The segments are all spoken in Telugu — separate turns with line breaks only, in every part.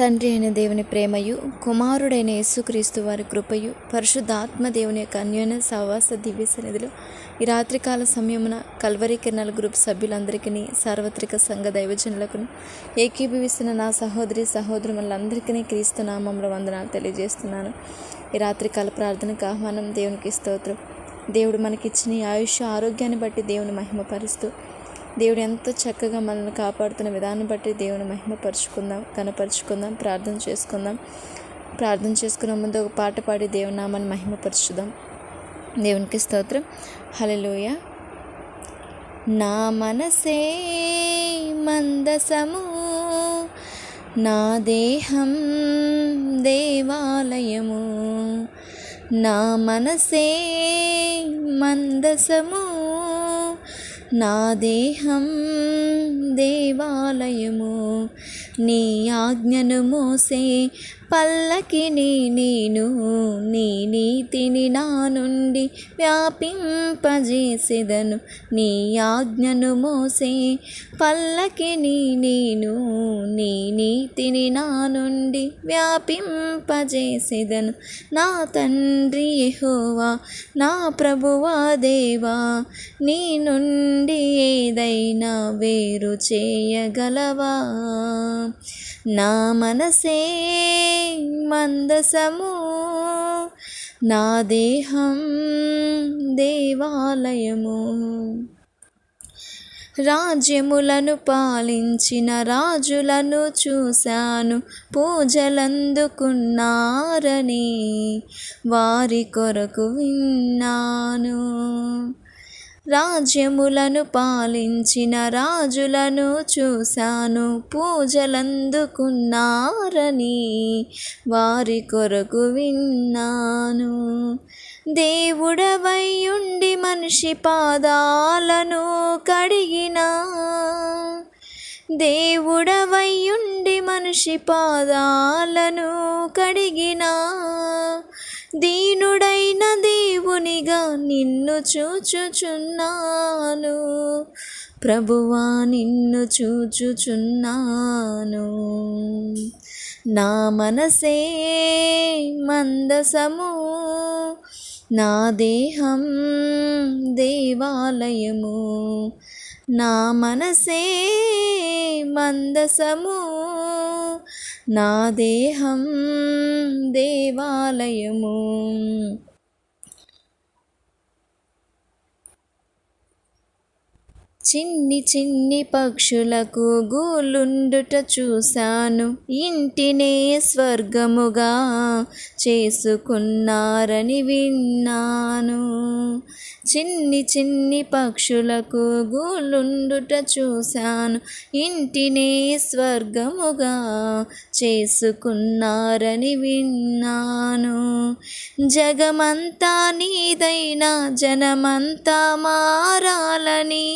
తండ్రి అయిన దేవుని ప్రేమయు, కుమారుడైన యేసుక్రీస్తు వారి కృపయు, పరిశుద్ధాత్మ దేవుని యొక్క అన్యోన్య సహవాస దివ్య సన్నిధిలో ఈ రాత్రికాల సమయమున కల్వరి కిరణాల గ్రూప్ సభ్యులందరికీ, సార్వత్రిక సంఘ దైవజనులకు, ఏకీభవిస్తున్న నా సహోదరి సహోదరులందరికీ క్రీస్తు నామంలో వందనాలు తెలియజేస్తున్నాను. ఈ రాత్రికాల ప్రార్థనకు ఆహ్వానం. దేవునికి స్తోత్రం. దేవుడు మనకిచ్చిన ఈ ఆయుష్ ఆరోగ్యాన్ని బట్టి దేవుని మహిమపరుస్తూ, దేవుడు ఎంతో చక్కగా మనల్ని కాపాడుతున్న విధానం బట్టి దేవుని మహిమపరుచుకుందాం, కనపరుచుకుందాం, ప్రార్థన చేసుకుందాం. ప్రార్థన చేసుకున్న ముందు ఒక పాట పాడి దేవుని నామాన్ని మహిమపరచుదాం. దేవునికి స్తోత్రం. హల్లెలూయా. నా మనసే మందసము, నా దేహం దేవాలయము. నా మనసే మందసము, నా దేహం దేవాలయము. నీ ఆజ్ఞను మోసే పల్లకిని నేను, నీ నీతిని నా నుండి వ్యాపింపజేసెదను. నీ ఆజ్ఞను మోసే పల్లకిని నేను, నీ నీతిని నా నుండి వ్యాపింపజేసెదను. నా తండ్రి యెహోవా, నా ప్రభువా దేవా, నీ నుండి ఏదైనా వేరు చేయగలవా? నా మనసే మందసము, నా దేహం దేవాలయము. రాజ్యములను పాలించిన రాజులను చూశాను, పూజలందుకున్నారని వారి కొరకు విన్నాను. రాజ్యములను పాలించిన రాజులను చూశాను, పూజలందుకున్నారని వారి కొరకు విన్నాను. దేవుడవై ఉండి మనిషి పాదాలను కడిగినా, దేవుడవై ఉండి మనిషి పాదాలను కడిగినా, దీనుడైన దేవునిగా నిన్ను చూచుచున్నాను, ప్రభువా నిన్ను చూచుచున్నాను. నా మనసే మందసము, నా దేహం దేవాలయము. నా మనసే మందసము, నా దేహం దేవాలయము. చిన్ని చిన్ని పక్షులకు గూలుండుట చూశాను, ఇంటినే స్వర్గముగా చేసుకున్నారని విన్నాను. చిన్ని చిన్ని పక్షులకు గూలుండుట చూశాను, ఇంటినే స్వర్గముగా చేసుకున్నారని విన్నాను. జగమంతా నీదైనా జనమంతా మారాలని,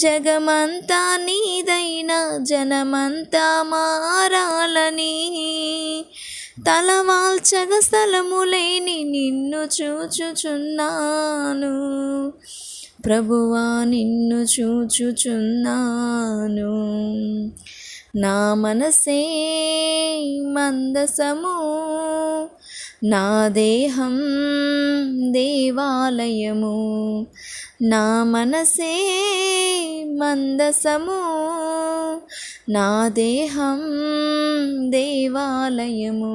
జగమంతా నీదైనా జనమంతా మారాలని, తలవాల్చగ స్థలము లేని నిన్ను చూచుచున్నాను, ప్రభువా నిన్ను చూచుచున్నాను. నా మనసే మందసము, నా దేహం దేవాలయము. నా మనసే మందసము, నా దేహం దేవాలయము.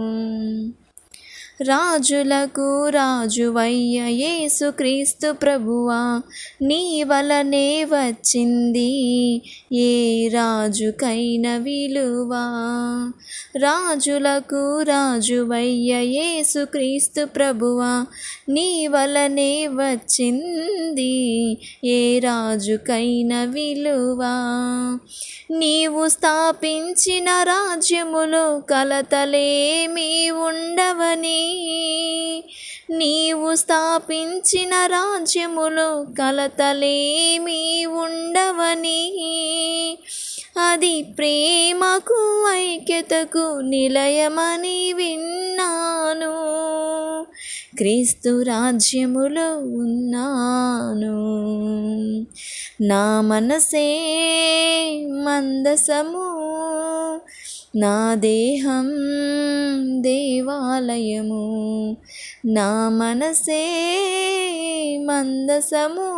రాజులకు రాజువయ్య యేసుక్రీస్తు ప్రభువా, నీ వలనే వచ్చింది ఏ రాజుకైన విలువ. రాజులకు రాజువయ్య యేసుక్రీస్తు ప్రభువా, నీ వలనే వచ్చింది ఏ రాజుకైన విలువ. నీవు స్థాపించిన రాజ్యములో కలతలేమీ ఉండవని, నీవు స్థాపించిన రాజ్యములో కలతలేమీ ఉండవని, అది ప్రేమకు ఐక్యతకు నిలయమని విన్నాను. క్రీస్తు రాజ్యములో ఉన్నాను. నా మనసే మందసము, నా దేహం దేవాలయము, నా మనసే మందసము,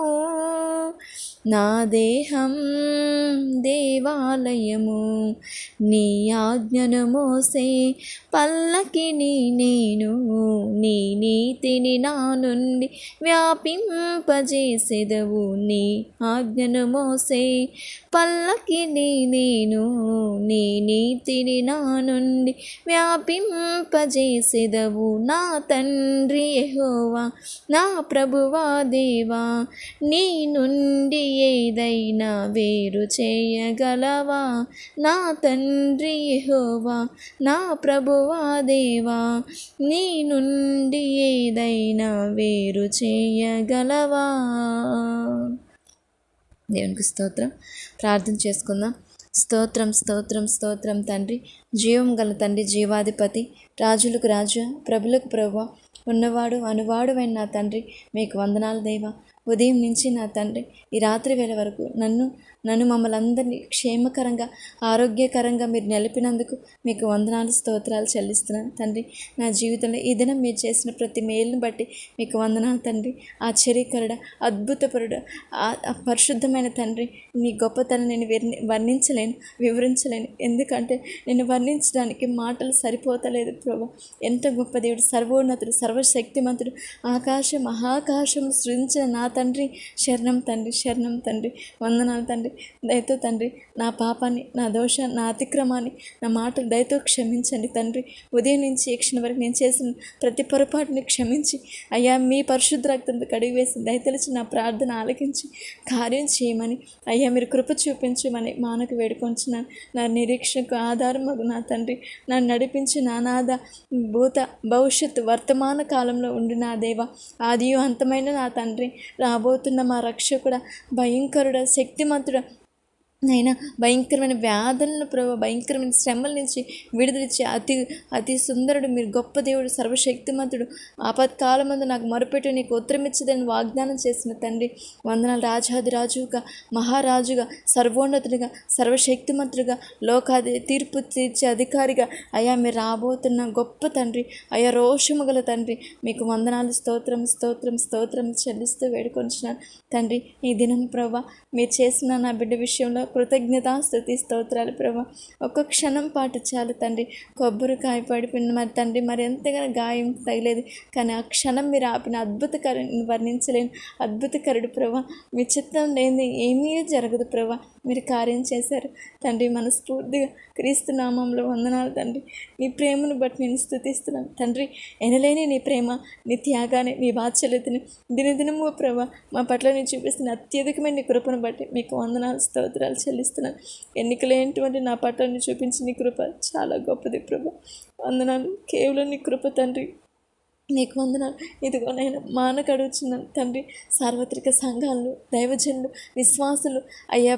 నా దేహం దేవాలయము, నీ ఆజ్ఞను మోసే పల్లకిని నేను, నీ నీతిని నా నుండి వ్యాపింపజేసెదవు. నీ ఆజ్ఞను మోసే పల్లకిని నేను, నీ నీతిని నా నుండి వ్యాపింపజేసెదవు. నా తండ్రి యెహోవా, నా ప్రభువా దేవా, నీ నుండి ఏదైనా వేరు చేయగలవా? నా తండ్రి యెహోవా, నా ప్రభువా దేవా, నీ నుండి ఏదైనా వేరు చేయగలవా? దేవునికి స్తోత్రం. ప్రార్థన చేసుకుందాం. స్తోత్రం స్తోత్రం స్తోత్రం తండ్రి, జీవం గల తండ్రి, జీవాధిపతి, రాజులకు రాజు, ప్రభులకు ప్రభువా, ఉన్నవాడు అనువాడు అయిన నా తండ్రి, మీకు వందనాలు దేవా. ఉదయం నుంచి నా తండ్రి ఈ రాత్రి వేళ వరకు నన్ను మమ్మల్ని అందరినీ క్షేమకరంగా ఆరోగ్యకరంగా మీరు నిలిపినందుకు మీకు వందనాలు స్తోత్రాలు చెల్లిస్తున్నాను తండ్రి. నా జీవితంలో ఈ దినం మీరు చేసిన ప్రతి మేలును బట్టి మీకు వందనాలు తండ్రి. ఆశ్చర్యకరుడ, అద్భుతపరుడ, పరిశుద్ధమైన తండ్రి, నీ గొప్పతనం నేను వర్ణించలేను, వివరించలేను. ఎందుకంటే నేను వర్ణించడానికి మాటలు సరిపోతలేదు ప్రభా. ఎంత గొప్ప దేవుడు, సర్వోన్నతుడు, సర్వశక్తిమంతుడు, ఆకాశ మహాకాశం సృజించిన నా తండ్రి, శరణం తండ్రి, శరణం తండ్రి, వందనాలు తండ్రి. దయతో తండ్రి నా పాపాన్ని, నా దోషాన్ని, నా అతిక్రమాన్ని, నా మాటలు దయతో క్షమించండి తండ్రి. ఉదయం నుంచి ఈ క్షణం వరకు నేను చేసిన ప్రతి పొరపాటుని క్షమించి అయ్యా మీ పరిశుద్ధ రక్తంతో కడిగి వేసి దయతలిచి నా ప్రార్థన ఆలకించి కార్యం చేయమని అయ్యా మీరు కృప చూపించమని మానకు వేడుకొంచున్నాను. నా నిరీక్షకు ఆధారం నా తండ్రి, నన్ను నడిపించి నానాద భూత భవిష్యత్తు వర్తమాన కాలంలో ఉండి నా దేవ, ఆదియు అంతమైన నా తండ్రి, రాబోతున్న మా రక్షకుడ, భయంకరుడ, శక్తిమంతుడ నైనా, భయంకరమైన వ్యాధులను ప్రభావ, భయంకరమైన శ్రమల నుంచి విడుదలిచ్చి అతి సుందరుడు మీరు, గొప్ప దేవుడు, సర్వశక్తిమంతుడు, ఆపత్కాలమందు నాకు మొరపెట్టి నీకు ఉత్తరమిచ్చదని వాగ్దానం చేసిన తండ్రి, వందనాలు. రాజాది రాజుగా, మహారాజుగా, సర్వోన్నతుడిగా, సర్వశక్తిమంతుడిగా, తీర్పు తీర్చే అధికారిగా అయ్యా మీరు రాబోతున్న గొప్ప తండ్రి, అయ్యా రోషము గల తండ్రి, మీకు వందనాలు, స్తోత్రం స్తోత్రం స్తోత్రం చెల్లిస్తూ వేడుకొంచున్నాను తండ్రి. ఈ దినం ప్రభా మీరు చేసిన నా బిడ్డ విషయంలో కృతజ్ఞత స్తుతి స్తోత్రాలు ప్రభా. ఒక్క క్షణం పాటు చాలు తండ్రి, కొబ్బరికాయ పడిపోయిన మరి తండ్రి, మరి ఎంతగానో గాయం తగిలేదు, కానీ ఆ క్షణం మీరు ఆపిన అద్భుతకరుని వర్ణించలేను అద్భుతకరుడు ప్రభా. మీ చిత్తం లేని ఏమీ జరగదు ప్రభా. మీరు కార్యం చేశారు తండ్రి. మనస్ఫూర్తిగా క్రీస్తు నామంలో వందనాలు తండ్రి. నీ ప్రేమను బట్టి నేను స్తుతిస్తున్నాను తండ్రి. ఎనలేని నీ ప్రేమ, నీ త్యాగాన్ని, నీ వాత్సల్యతని దినదినము ప్రభా మా పట్ల నేను చూపిస్తున్న అత్యధికమైన నీ కృపను బట్టి మీకు వందనాలు, స్తోత్రాలు చెల్లిస్తున్నాను. ఎన్నికలేనటువంటి నా పట్ల చూపించి నీ కృప చాలా గొప్పది ప్రభా. వందనాలు. కేవలం నీ కృప తండ్రి, నీకు వందనాలు. ఇదిగో నేను మానకు అడుగుతున్నాను తండ్రి. సార్వత్రిక సంఘాలను, దైవజనులు, విశ్వాసులు అయ్యా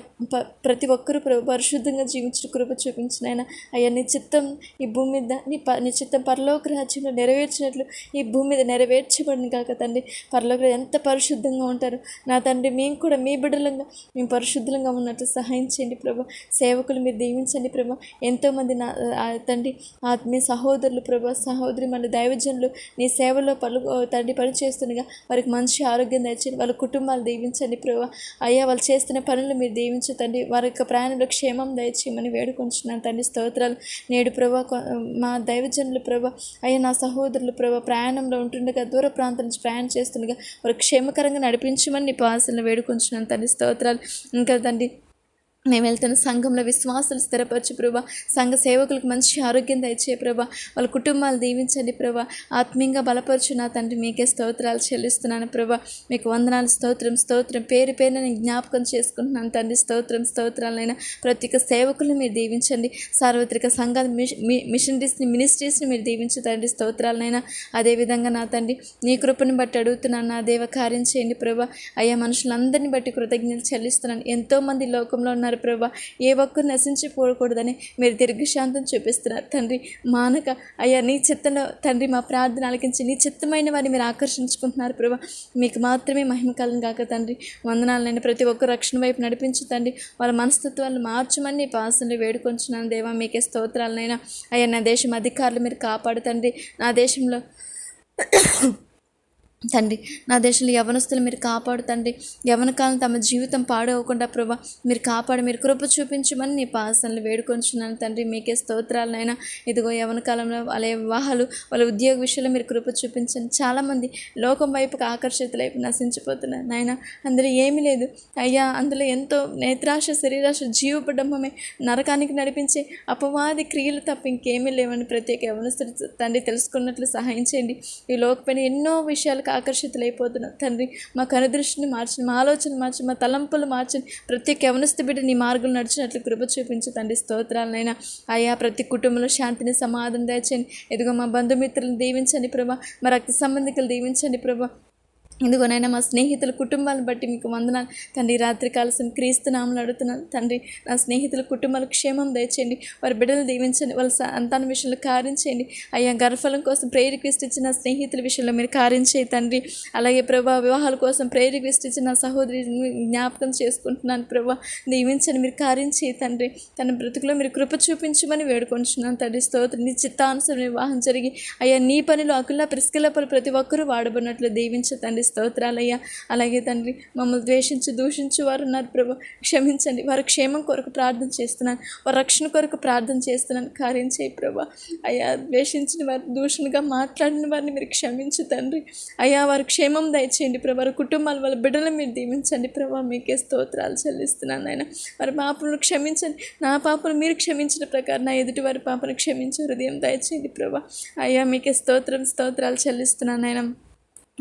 ప్రతి ఒక్కరూ పరిశుద్ధంగా జీవించిన కృప చూపించిన ఆయన అయ్యా నీ చిత్తం ఈ భూమి మీద నీ చిత్తం పరలోక రాజ్యంలో నెరవేర్చినట్లు ఈ భూమి మీద నెరవేర్చబడిన కాక తండ్రి. పరలోకలో ఎంత పరిశుద్ధంగా ఉంటారు నా తండ్రి. మేము కూడా మీ బిడ్డలంగా మేము పరిశుద్ధంగా ఉన్నట్టు సహాయం చేయండి ప్రభా. సేవకులు మీరు దీవించండి ప్రభా. ఎంతోమంది నా తండ్రి ఆత్మీయ సహోదరులు ప్రభా, సహోదరి మన దైవజనులు నీ సేవలో తండ్రి పనిచేస్తుండగా వారికి మంచి ఆరోగ్యం తెచ్చండి. వాళ్ళ కుటుంబాలు దీవించండి ప్రభా. అయ్యా వాళ్ళు చేస్తున్న పనులు మీరు దీవించండి. వారి యొక్క ప్రయాణంలో క్షేమం దయచేయమని వేడుకొంచున్నాను తండ్రి. స్తోత్రాలు. నేడు ప్రభా మా దైవజనులు ప్రభా, అయ్యా నా సహోదరులు ప్రభా ప్రయాణంలో ఉంటుండగా, దూర ప్రాంతం నుంచి ప్రయాణం చేస్తుండగా వారు క్షేమకరంగా నడిపించమని నీ పాసలను వేడుకొంచున్నాను తండ్రి. స్తోత్రాలు. ఇంకా తండ్రి మేము వెళ్తున్న సంఘంలో విశ్వాసాలు స్థిరపరచు ప్రభా. సంఘ సేవకులకు మంచి ఆరోగ్యం దయచే ప్రభా. వాళ్ళ కుటుంబాలు దీవించండి ప్రభా. ఆత్మీయంగా బలపరచు నా తండ్రి. మీకే స్తోత్రాలు చెల్లిస్తున్నాను ప్రభా. మీకు వందనాలు, స్తోత్రం స్తోత్రం. పేరు పేరున నేను జ్ఞాపకం చేసుకుంటున్నాను తండ్రి. స్తోత్రం స్తోత్రాలైనా ప్రతి ఒక్క సేవకులను మీరు దీవించండి. సార్వత్రిక సంఘాల మినిస్ట్రీస్ని మీరు దీవించు తండ్రి. స్తోత్రాలనైనా అదేవిధంగా నా తండ్రి నీ కృపను బట్టి అడుగుతున్నాను. నా దేవ కార్యం చేయండి ప్రభా. అయ్యా మనుషులందరినీ బట్టి కృతజ్ఞతలు చెల్లిస్తున్నాను. ఎంతోమంది లోకంలో ఉన్నారు చూపిస్తున్నారు ప్రభా. ఏ ఒక్కరు నశించిపోకూడదని మీరు దీర్ఘశాంతం చూపిస్తున్నారు తండ్రి. మానక అయ్యా నీ చిత్తంలో తండ్రి మా ప్రార్థన ఆలకించి నీ చిత్తమైన వారిని మీరు ఆకర్షించుకుంటున్నారు ప్రభా. మీకు మాత్రమే మహిమ కలను గాక తండ్రి. వందనాలైనా ప్రతి ఒక్కరు రక్షణ వైపు నడిపించు తండ్రి. వాళ్ళ మనస్తత్వాలను మార్చమని నీ పాసనలు వేడుకొంచున్నాను దేవా. మీకే స్తోత్రాలనైనా. అయ్యా నా దేశం అధికారులు మీరు కాపాడు తండ్రి. నా దేశంలో తండ్రి నా దేశంలో యవనస్తులు మీరు కాపాడు తండ్రి. యవన కాలం తమ జీవితం పాడవకుండా ప్రభా మీరు కాపాడు, మీరు కృప చూపించమని నీ పాసనలు వేడుకొంచున్నాను తండ్రి. మీకే స్తోత్రాలనైనా. ఇదిగో యవన కాలంలో వాళ్ళ వివాహాలు వాళ్ళ ఉద్యోగ విషయంలో మీరు కృప చూపించండి. చాలామంది లోకం వైపుకి ఆకర్షితులైపు నశించిపోతున్నారు నాయన. అందులో ఏమీ లేదు అయ్యా. అందులో ఎంతో నేత్రాశ శరీరాశ జీవపడమే నరకానికి నడిపించే అపవాది క్రియలు తప్ప ఇంకేమీ లేవని ప్రత్యేక యవనస్తులు తండ్రి తెలుసుకున్నట్లు సహాయం చేయండి. ఈ లోకపైన ఎన్నో విషయాలకు ఆకర్షితులైపోతున్నాం తండ్రి. మా కనుదృష్టిని మార్చండి, మా ఆలోచన మార్చండి, మా తలంపులు మార్చండి. ప్రతి యవనస్తు బిడ్డ నీ మార్గం నడిచినట్లు కృప చూపించు తండ్రి. స్తోత్రాలనైనా. అయ్యా ప్రతి కుటుంబంలో శాంతిని సమాధానం దయచేయండి. ఇదిగో మా బంధుమిత్రులను దీవించండి ప్రభా. మా రక్త సంబంధికులు దీవించండి ప్రభా. ఇదిగోనైనా మా స్నేహితుల కుటుంబాలను బట్టి మీకు వందనాలు తండ్రి. రాత్రి కాలసం క్రీస్తు నామములో అడుగుతున్నాను తండ్రి. నా స్నేహితుల కుటుంబాల క్షేమం దయచేయండి. వారి బిడ్డలు దీవించండి. వాళ్ళ సంతాన విషయంలో కార్యం చేయండి. అయ్యా గర్భఫలం కోసం ప్రేయర్ రిక్వెస్ట్ ఇచ్చిన నా స్నేహితుల విషయంలో మీరు కార్యం చేయి తండ్రి. అలాగే ప్రభా వివాహాల కోసం ప్రేయర్ రిక్వెస్ట్ ఇచ్చిన నా సహోదరిని జ్ఞాపకం చేసుకుంటున్నాను ప్రభా. దీవించండి, మీరు కార్యం చేయి తండ్రి. తన బ్రతుకులో మీరు కృప చూపించమని వేడుకుంటున్నాను తండ్రి. స్తోత్రం. నీ చిత్తానుసరణ వివాహం జరిగి అయ్యా నీ పనిలో అకుల్లా ప్రిస్కిల్లపలు ప్రతి ఒక్కరూ వాడబడినట్లు దీవించ తండ్రి. స్తోత్రాలయ్యా. అలాగే తండ్రి మమ్మల్ని ద్వేషించి దూషించు వారు ఉన్నారు ప్రభు. క్షమించండి. వారి క్షేమం కొరకు ప్రార్థన చేస్తున్నాను. వారి రక్షణ కొరకు ప్రార్థన చేస్తున్నాను. కార్యం చేయి ప్రభా. అయ్యా ద్వేషించిన వారు దూషణగా మాట్లాడిన వారిని మీరు క్షమించు తండ్రి. అయ్యా వారి క్షేమం దయచేయండి ప్రభా. వారి కుటుంబాలు వాళ్ళ బిడ్డలను మీరు దీవించండి ప్రభా. మీకే స్తోత్రాలు చెల్లిస్తున్నాను ఆయన. వారి పాపలను క్షమించండి. నా పాపను మీరు క్షమించిన ప్రకారం నా ఎదుటి వారి పాపను క్షమించే హృదయం దయచేయండి ప్రభా. అయ్యా మీకే స్తోత్రాలు చెల్లిస్తున్నాను ఆయన.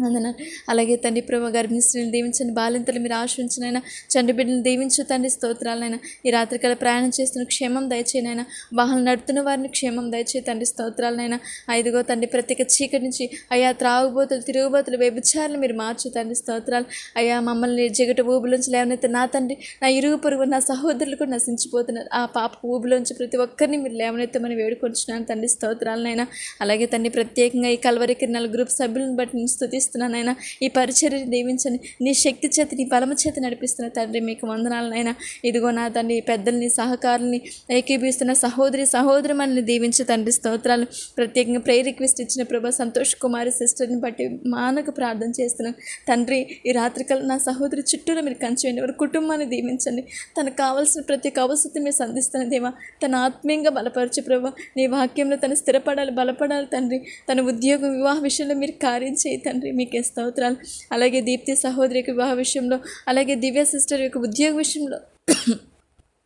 అందున అలాగే తండ్రి ప్రభా గర్భిణీ స్త్రీని దీవించండి. బాలింతలు మీరు ఆశ్రయించినైనా చండి బిడ్డను దీవించు తండ్రి. స్తోత్రాలైనా. ఈ రాత్రికాల ప్రయాణం చేస్తున్న క్షేమం దయచేయనైనా. వాహనం నడుతున్న వారిని క్షేమం దయచేయి తండ్రి. స్తోత్రాలనైనా. ఐదుగో తండ్రి ప్రత్యేక చీకటి నుంచి అయ్యా త్రాగుబోతులు తిరుగుబోతులు వ్యభిచారులు మీరు మార్చు తండ్రి. స్తోత్రాలు. అయ్యా మమ్మల్ని జిగట ఊబులోంచి లేవనైతే నా తండ్రి నా ఇరుగు పొరుగు నా సహోదరులు కూడా నశించిపోతున్నారు. ఆ పాప ఊబులోంచి ప్రతి ఒక్కరిని మీరు లేవనెత్తమని వేడుకొంచున్నాను తండ్రి. స్తోత్రాలనైనా. అలాగే తండ్రి ప్రత్యేకంగా ఈ కల్వరి కిరణాల గ్రూప్ సభ్యులను బట్టి నేను స్తుతిస్తున్నానైనా. ఈ పరిచర్యని దీవించండి. నీ శక్తి చేత నీ బలము చేత నడిపిస్తున్న తండ్రి మీకు వందనాలనైనా. ఇదిగో నా తండ్రి పెద్దల్ని సహకారుల్ని ఏకీభిస్తున్న సహోదరి మనల్ని దీవించు తండ్రి. స్తోత్రాలు. ప్రత్యేకంగా ప్రేయర్ రిక్వెస్ట్ ఇచ్చిన ప్రభా సంతోష్ కుమారి సిస్టర్ని బట్టి మానకు ప్రార్థన చేస్తున్నాను తండ్రి. ఈ రాత్రికల్ నా సహోదరి చుట్టూరా మీరు కంచేయండి. వారి కుటుంబాన్ని దీవించండి. తనకు కావాల్సిన ప్రతి అవసరం మీరు సంధిస్తున్న దేవా. తన ఆత్మీయంగా బలపరచు ప్రభా. నీ వాక్యంలో తను స్థిరపడాలి, బలపడాలి తండ్రి. తన ఉద్యోగం వివాహ విషయంలో మీరు కార్యం చేయి తండ్రి. మీకే స్తోత్రాలు. అలాగే దీప్తి సహోదరి యొక్క వివాహ విషయంలో, అలాగే దివ్య సిస్టర్ యొక్క ఉద్యోగ విషయంలో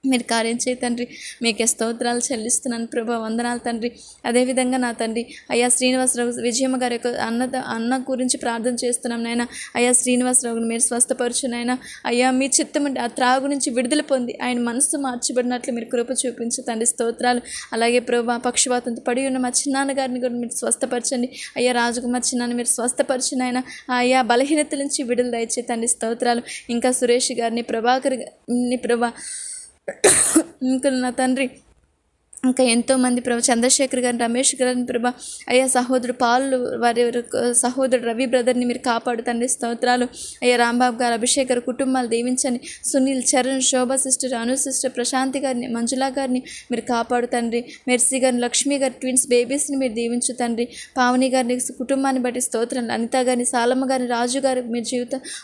మీరు కార్యం చేయి తండ్రి. మీకే స్తోత్రాలు చెల్లిస్తున్నాను ప్రభా. వందనాలు తండ్రి. అదేవిధంగా నా తండ్రి అయ్యా శ్రీనివాసరావు విజయమ్మ గారి యొక్క అన్న గురించి ప్రార్థన చేస్తున్నాం నాయన. అయ్యా శ్రీనివాసరావుని మీరు స్వస్థపరచునైనా. అయ్యా మీ చిత్తం ఆ త్రాగు నుంచి విడుదల పొంది ఆయన మనసు మార్చబడినట్లు మీరు కృప చూపించు తండ్రి. స్తోత్రాలు. అలాగే ప్రభా పక్షవాతంతో పడి ఉన్న మా చిన్నాన్న గారిని కూడా మీరు స్వస్థపరచండి. అయ్యా రాజకుమార్ చిన్నాన్ని మీరు స్వస్థపరచునైనా. అయ్యా బలహీనత నుంచి విడుదల దయచే తండ్రి. స్తోత్రాలు. ఇంకా సురేష్ గారిని ప్రభాకర్ గారిని ప్రభా ఇంకా నా తండ్రి ఇంకా ఎంతోమంది ప్రభా చంద్రశేఖర్ గారిని రమేష్ గారిని ప్రభా అయ్యా సహోదరుడు పాలు వారి సహోదరుడు రవి బ్రదర్ని మీరు కాపాడు తండ్రి. స్తోత్రాలు. అయ్యా రాంబాబు గారు అభిషేక్ గారు కుటుంబాలు దీవించండి. సునీల్ చరణ్ శోభా సిస్టర్ అను సిస్టర్ ప్రశాంతి గారిని మంజులా గారిని మీరు కాపాడు తండ్రి. మెర్సీ గారిని లక్ష్మీ గారి ట్విన్స్ బేబీస్ని మీరు దీవించు తండ్రి. పావని గారిని కుటుంబాన్ని బట్టి స్తోత్రం. అనిత గారిని సాలమ్మ గారిని రాజు గారి మీ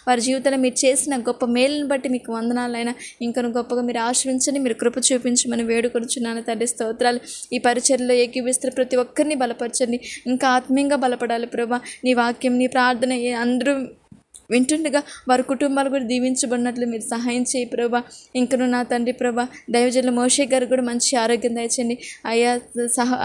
వారి జీవితంలో మీరు చేసిన గొప్ప మేలుని బట్టి మీకు వందనాలైనా. ఇంకను గొప్పగా మీరు ఆశ్రయించండి. మీరు కృప చూపించమని వేడుకొనుచున్నాను తండ్రి. స్తోత్రాలు. ఈ పరిచర్యలో ఏకీవిస్తున్న ప్రతి ఒక్కరిని బలపరచండి. ఇంకా ఆత్మీయంగా బలపడాలి ప్రభా. నీ వాక్యం నీ ప్రార్థన అందరూ వింటుండగా వారి కుటుంబాలు కూడా దీవించబడినట్లు మీరు సహాయం చేయి ప్రభా. ఇంకను నా తండ్రి ప్రభా దైవజనులు మోషే గారు కూడా మంచి ఆరోగ్యం దయచేయండి. అయ్యా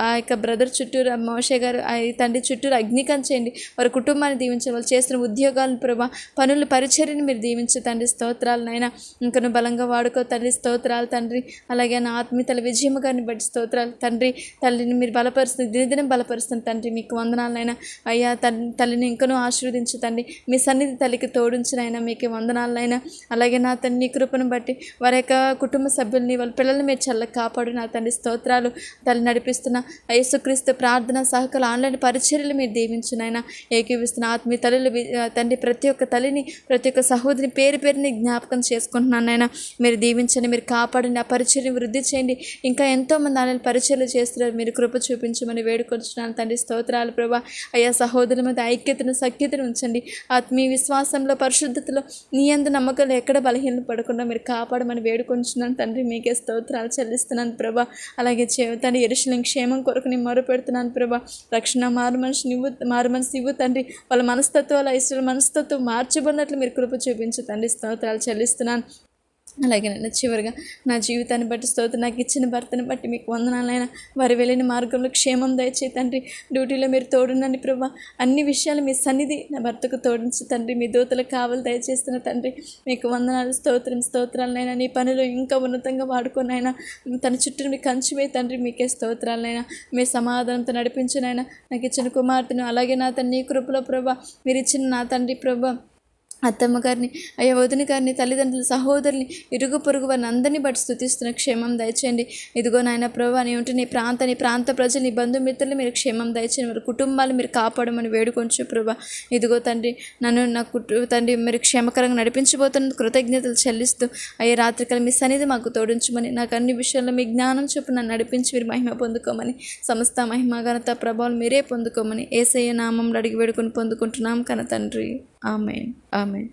ఆ యొక్క బ్రదర్ చుట్టూరు మోషే గారు తండ్రి చుట్టూరు అగ్నికం చేయండి. వారి కుటుంబాన్ని దీవించండి. వాళ్ళు చేస్తున్న ఉద్యోగాలను ప్రభా పనులు పరిచర్యని మీరు దీవించు తండ్రి. స్తోత్రాలనైనా. ఇంకను బలంగా వాడుకో తండ్రి. స్తోత్రాలు తండ్రి. అలాగే నా ఆత్మీయతల విజయమ్మ గారిని బట్టి స్తోత్రాలు తండ్రి. తల్లిని మీరు బలపరుస్తుంది దినదినం బలపరుస్తుంది తండ్రి. మీకు వందనాలనైనా. అయ్యా తల్లిని ఇంకనూ ఆశీర్వదించు తండ్రి. మీ సన్నిధి తల్లికి తోడుంచినైనా మీకే వందనాలనైనా. అలాగే నా తండ్రి నీ కృపను బట్టి వారి యొక్క కుటుంబ సభ్యుల్ని వాళ్ళ పిల్లల్ని మీరు చల్లగా కాపాడు నా తండ్రి. స్తోత్రాలు. తల్లి నడిపిస్తున్న యేసుక్రీస్తు ప్రార్థన సహకాల ఆన్లైన్ పరిచర్యలు మీరు దీవించునైనా. ఏకీవిస్తున్న ఆత్మీయ తల్లులు తండ్రి ప్రతి ఒక్క తల్లిని ప్రతి ఒక్క సహోదరిని పేరు పేరుని జ్ఞాపకం చేసుకుంటున్నాను నాయన. మీరు దీవించండి, మీరు కాపాడండి, ఆ పరిచర్ని వృద్ధి చేయండి. ఇంకా ఎంతోమంది ఆన్లైన్ పరిచర్లు చేస్తున్నారు, మీరు కృప చూపించమని వేడుకొంచున్నాను తండ్రి. స్తోత్రాలు ప్రభా. అయ్యా సహోదరుల మధ్య ఐక్యతను సఖ్యతను ఉంచండి. ఆత్మీయ విశ్వాసంలో పరిశుద్ధతలో నీ యందు నమ్మకాలు ఎక్కడ బలహీన పడకుండా మీరు కాపాడమని వేడుకొంచున్నాను తండ్రి. మీకే స్తోత్రాలు చెల్లిస్తున్నాను ప్రభా. అలాగే తండ్రి యెరూషలేము క్షేమం కొరకు నేను మొరపెడుతున్నాను ప్రభా. రక్షణ మారు మనసు ఇవ్వు తండ్రి. వాళ్ళ మనస్తత్వాలు ఇష్టల మనస్తత్వం మార్చబడినట్లు మీరు కృప చూపించు తండ్రి. స్తోత్రాలు చెల్లిస్తున్నాను. అలాగే నేను చివరిగా నా జీవితాన్ని బట్టి స్తోత్రం, నాకు ఇచ్చిన భర్తను బట్టి మీకు వందనాలైనా. వారు వెళ్ళిన మార్గంలో క్షేమం దయచే తండ్రి. డ్యూటీలో మీరు తోడునండి ప్రభా. అన్ని విషయాలు మీ సన్నిధి నా భర్తకు తోడించి తండ్రి. మీ దూతలకు కావాలి దయచేస్తున్న తండ్రి. మీకు వందనాలు, స్తోత్రాలనైనా. నీ పనిలో ఇంకా ఉన్నతంగా వాడుకోనైనా. తన చుట్టూ మీ కంచివే తండ్రి. మీకే స్తోత్రాలనైనా. మీ సమాధానంతో నడిపించినైనా. నాకు ఇచ్చిన కుమార్తెను అలాగే నా తండ్రి నీ కృపలో ప్రభా మీరు ఇచ్చిన నా తండ్రి ప్రభా అత్తమ్మ గారిని, అయ్యా వదిన గారిని, తల్లిదండ్రులు, సహోదరుని, ఇరుగు పొరుగు వారిని అందరినీ బట్టి స్తుతిస్తున్న క్షేమం దయచేయండి. ఇదిగో నాయన ప్రభా నీ ఉంటే నీ ప్రాంత ప్రజలు, నీ బంధుమిత్రులు మీరు క్షేమం దయచేయండి. వారి కుటుంబాలు మీరు కాపాడమని వేడుకొంచు ప్రభా. ఇదిగో తండ్రి నన్ను నా తండ్రి మీరు క్షేమకరంగా నడిపించబోతున్న కృతజ్ఞతలు చెల్లిస్తూ అయ్యా రాత్రికాల మీ సన్నిధి మాకు తోడించమని, నాకు అన్ని విషయాల్లో మీ జ్ఞానం చొప్పున నన్ను నడిపించి మీరు మహిమ పొందుకోమని, సమస్త మహిమ ఘనత ప్రభావం మీరే పొందుకోమని యేసయ్య నామంలో అడిగి వేడుకొని పొందుకుంటున్నాం కన తండ్రి. ఆమేన్. ఆమేన్.